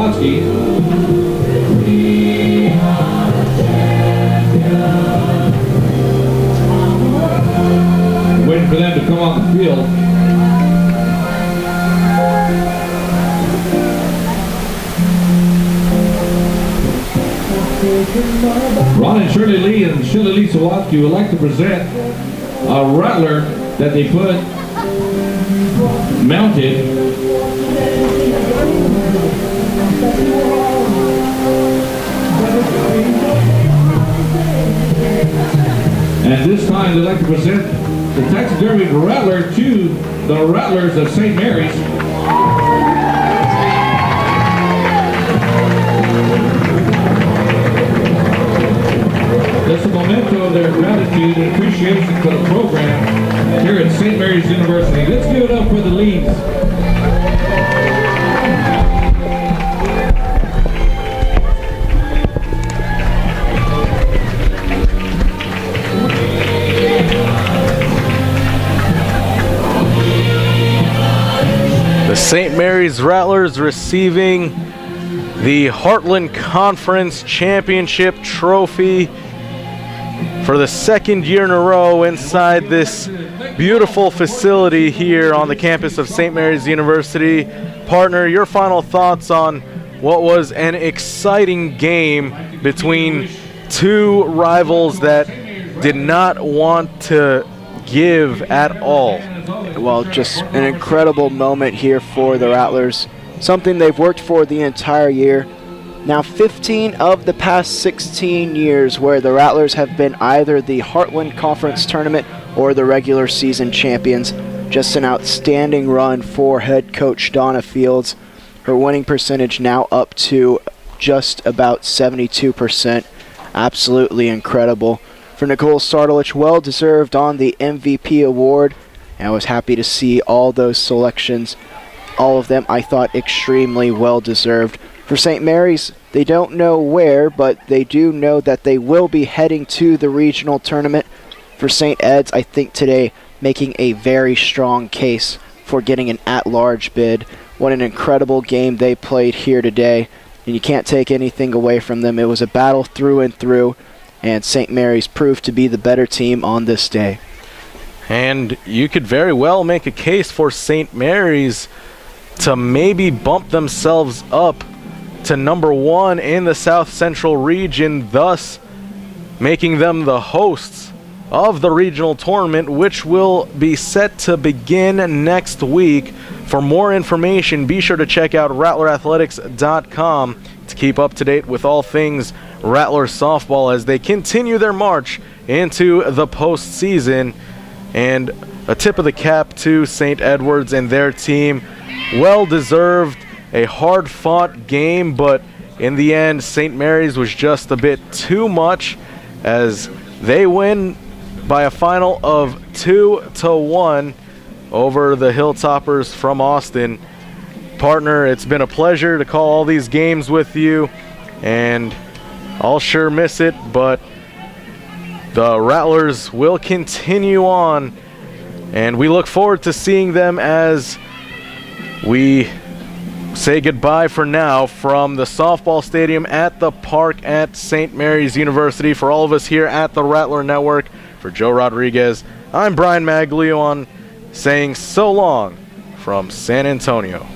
Sawatsky. Waiting for them to come off the field. Ron and Shirley Lee Sawatsky would like to present a rattler that they put mounted and this time they'd like to present the taxidermy rattler to the Rattlers of St. Mary's. That's a memento of their gratitude and appreciation for the program here at St. Mary's University. Let's give it up for the Lees. The St. Mary's Rattlers receiving the Heartland Conference Championship trophy for the second year in a row inside this beautiful facility here on the campus of St. Mary's University. Partner, your final thoughts on what was an exciting game between two rivals that did not want to give at all. Well, just an incredible moment here for the Rattlers, something they've worked for the entire year. Now 15 of the past 16 years where the Rattlers have been either the Heartland Conference Tournament or the regular season champions. Just an outstanding run for head coach Donna Fields. Her winning percentage now up to just about 72%. Absolutely incredible. For Nicole Sardalich, well deserved on the MVP award. And I was happy to see all those selections. All of them, I thought, extremely well deserved. For St. Mary's, they don't know where, but they do know that they will be heading to the regional tournament. For St. Ed's, I think today making a very strong case for getting an at-large bid. What an incredible game they played here today, and you can't take anything away from them. It was a battle through and through, and St. Mary's proved to be the better team on this day. And you could very well make a case for St. Mary's to maybe bump themselves up to number one in the South Central region, thus making them the hosts of the regional tournament, which will be set to begin next week. For more information, be sure to check out rattlerathletics.com to keep up to date with all things Rattler softball as they continue their march into the postseason. And a tip of the cap to St. Edward's and their team. Well deserved, a hard-fought game, but in the end, St. Mary's was just a bit too much as they win by a final of 2-1 over the Hilltoppers from Austin. Partner, it's been a pleasure to call all these games with you, and I'll sure miss it, but the Rattlers will continue on, and we look forward to seeing them as we say goodbye for now from the softball stadium at the park at St. Mary's University. For all of us here at the Rattler Network, for Joe Rodriguez, I'm Brian Maglione saying so long from San Antonio.